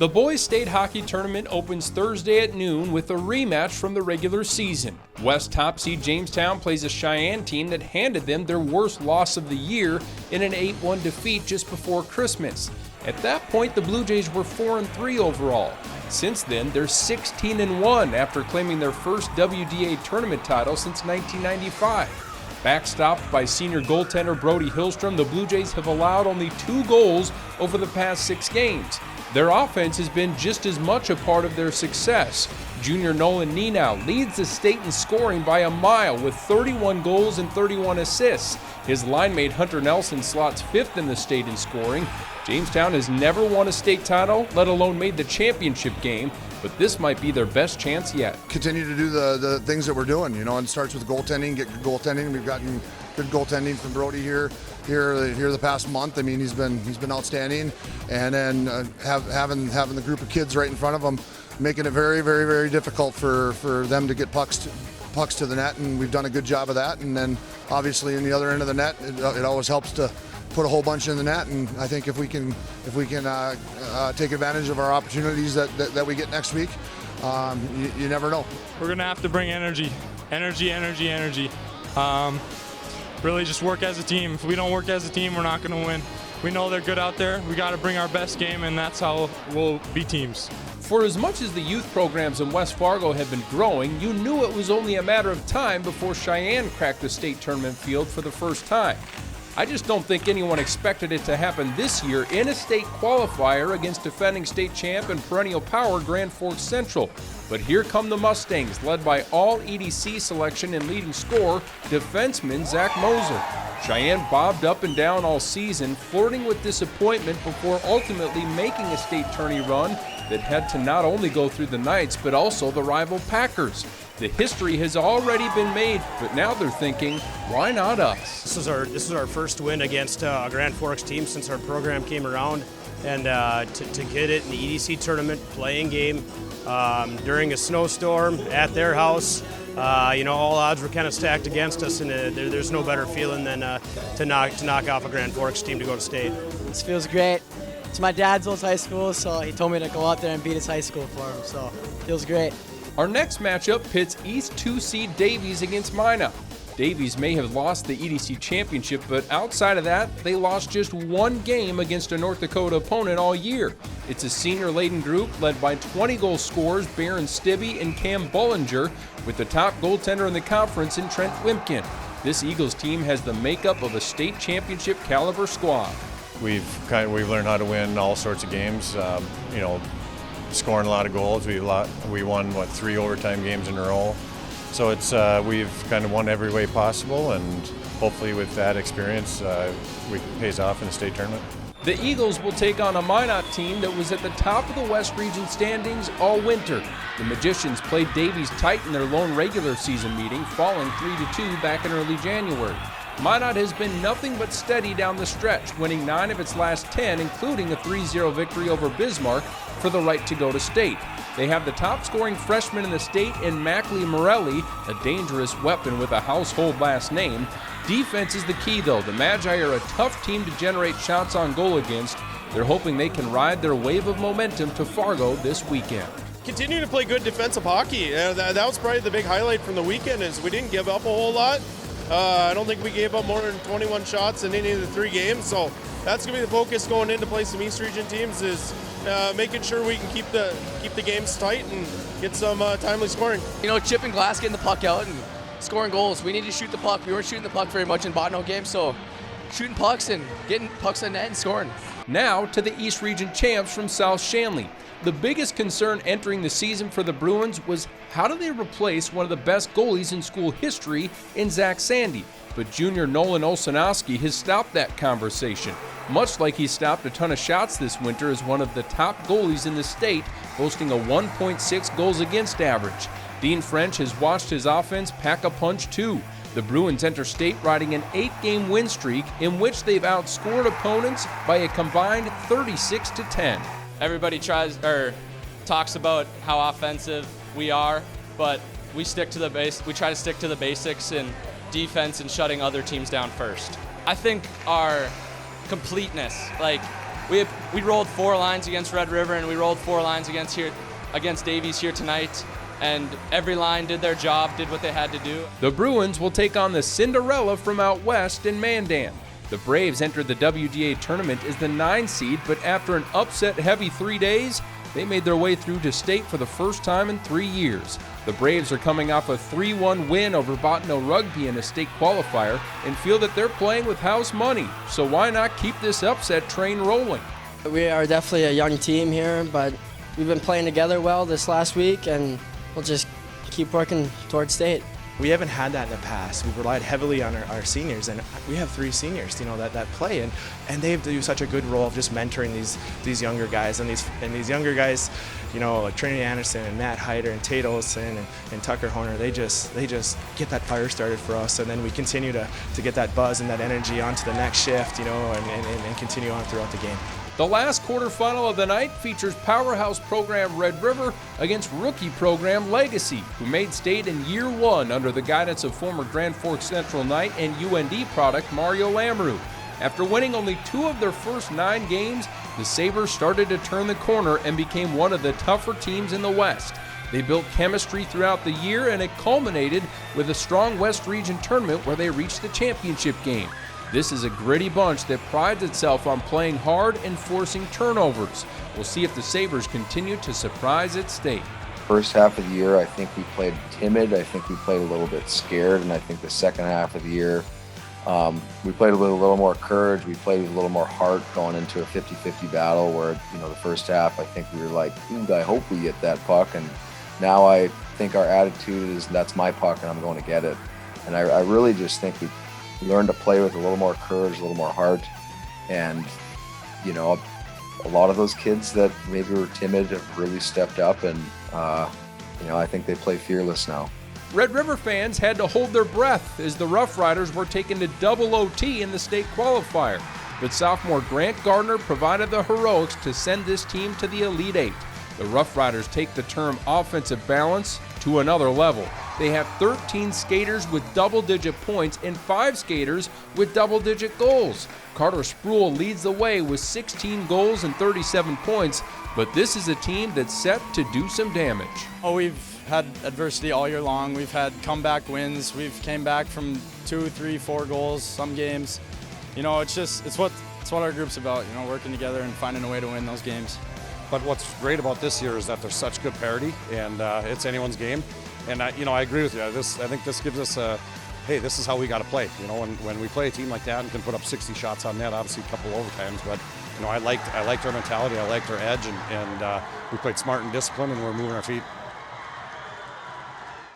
The boys' state hockey tournament opens Thursday at noon with a rematch from the regular season. West top seed Jamestown plays a Cheyenne team that handed them their worst loss of the year in an 8-1 defeat just before Christmas. At that point, the Blue Jays were 4-3 overall. Since then, they're 16-1 after claiming their first WDA tournament title since 1995. Backstopped by senior goaltender Brody Hillstrom, the Blue Jays have allowed only 2 goals over the past 6 games. Their offense has been just as much a part of their success. Junior Nolan Nenau leads the state in scoring by a mile with 31 goals and 31 assists. His line mate Hunter Nelson slots 5th in the state in scoring. Jamestown has never won a state title, let alone made the championship game, but this might be their best chance yet. Continue to do the things that we're doing, and it starts with goaltending, get good goaltending. We've gotten good goaltending from Brody here the past month. I mean, he's been outstanding, and then having the group of kids right in front of him, making it very, very, very difficult for them to get pucks to the net, and we've done a good job of that. And then obviously in the other end of the net, it always helps to put a whole bunch in the net, and I think if we can take advantage of our opportunities that we get next week, you never know. We're gonna have to bring energy. Really just work as a team. If we don't work as a team, we're not gonna win. We know they're good out there. We gotta bring our best game, and that's how we'll beat teams. For as much as the youth programs in West Fargo have been growing, you knew it was only a matter of time before Cheyenne cracked the state tournament field for the first time. I just don't think anyone expected it to happen this year in a state qualifier against defending state champ and perennial power Grand Forks Central. But here come the Mustangs, led by all EDC selection and leading scorer, defenseman Zach Moser. Cheyenne bobbed up and down all season, flirting with disappointment before ultimately making a state tourney run that had to not only go through the Knights, but also the rival Packers. The history has already been made, but now they're thinking, why not us? This is our first win against a Grand Forks team since our program came around, and to get it in the EDC tournament, playing game during a snowstorm at their house, all odds were kind of stacked against us, and there's no better feeling than to knock off a Grand Forks team to go to state. This feels great. It's my dad's old high school, so he told me to go out there and beat his high school for him, so it feels great. Our next matchup pits East 2 seed Davies against Minot. Davies may have lost the EDC championship, but outside of that, they lost just 1 game against a North Dakota opponent all year. It's a senior-laden group led by 20-goal scorers Baron Stibbe and Cam Bullinger, with the top goaltender in the conference in Trent Wimpkin. This Eagles team has the makeup of a state championship caliber squad. We've learned how to win all sorts of games. Scoring a lot of goals. We won 3 overtime games in a row. So we've kind of won every way possible, and hopefully with that experience, it pays off in the state tournament. The Eagles will take on a Minot team that was at the top of the West Region standings all winter. The Magicians played Davies tight in their lone regular season meeting, falling 3-2 back in early January. Minot has been nothing but steady down the stretch, winning 9 of its last 10, including a 3-0 victory over Bismarck for the right to go to state. They have the top-scoring freshman in the state in Mackley Morelli, a dangerous weapon with a household last name. Defense is the key, though. The Magi are a tough team to generate shots on goal against. They're hoping they can ride their wave of momentum to Fargo this weekend. Continue to play good defensive hockey. That was probably the big highlight from the weekend, is we didn't give up a whole lot. I don't think we gave up more than 21 shots in any of the 3 games, so that's going to be the focus going into play some East Region teams, is making sure we can keep the games tight and get some timely scoring. Chipping glass, getting the puck out, and scoring goals. We need to shoot the puck. We weren't shooting the puck very much in Botno games, so shooting pucks and getting pucks in net and scoring. Now to the East Region champs from South Shanley. The biggest concern entering the season for the Bruins was how do they replace one of the best goalies in school history in Zach Sandy? But junior Nolan Olsenowski has stopped that conversation, much like he stopped a ton of shots this winter as one of the top goalies in the state, boasting a 1.6 goals against average. Dean French has watched his offense pack a punch too. The Bruins enter state riding an 8-game win streak in which they've outscored opponents by a combined 36-10. Everybody talks about how offensive we are, but we stick to the base. We try to stick to the basics in defense and shutting other teams down first. I think our completeness, we rolled 4 lines against Red River, and we rolled 4 lines against Davies here tonight. And every line did their job, did what they had to do. The Bruins will take on the Cinderella from out west in Mandan. The Braves entered the WDA tournament as the 9 seed, but after an upset-heavy 3 days, they made their way through to state for the first time in 3 years. The Braves are coming off a 3-1 win over Bottineau Rugby in a state qualifier and feel that they're playing with house money, so why not keep this upset train rolling? We are definitely a young team here, but we've been playing together well this last week, and we'll just keep working towards state. We haven't had that in the past. We've relied heavily on our seniors, and we have 3 seniors, that play, and they do such a good role of just mentoring these younger guys, and these younger guys, like Trinity Anderson and Matt Hyder and Tate Olson and Tucker Horner, they just get that fire started for us, and then we continue to get that buzz and that energy onto the next shift, and continue on throughout the game. The last quarterfinal of the night features powerhouse program Red River against rookie program Legacy, who made state in year 1 under the guidance of former Grand Forks Central Knight and UND product Mario Lamrou. After winning only 2 of their first 9 games, the Sabres started to turn the corner and became one of the tougher teams in the West. They built chemistry throughout the year, and it culminated with a strong West Region tournament where they reached the championship game. This is a gritty bunch that prides itself on playing hard and forcing turnovers. We'll see if the Sabres continue to surprise at state. First half of the year, I think we played timid. I think we played a little bit scared, and I think the second half of the year, we played with a little more courage. We played with a little more heart going into a 50-50 battle where, the first half, I think we were like, I hope we get that puck. And now I think our attitude is, that's my puck and I'm going to get it. And I really just think we learned to play with a little more courage, a little more heart. And, a lot of those kids that maybe were timid have really stepped up, and, I think they play fearless now. Red River fans had to hold their breath as the Rough Riders were taken to double OT in the state qualifier, but sophomore Grant Gardner provided the heroics to send this team to the Elite 8. The Rough Riders take the term offensive balance to another level. They have 13 skaters with double-digit points and 5 skaters with double-digit goals. Carter Spruill leads the way with 16 goals and 37 points, but this is a team that's set to do some damage. We've had adversity all year long. We've had comeback wins. We've came back from 2, 3, 4 goals some games. It's what our group's about, working together and finding a way to win those games. But what's great about this year is that there's such good parity, and it's anyone's game. And I agree with you. I think this gives us hey, this is how we got to play. When we play a team like that and can put up 60 shots on net, obviously a couple overtimes, but I liked our mentality. I liked our edge, and we played smart and disciplined, and we're moving our feet.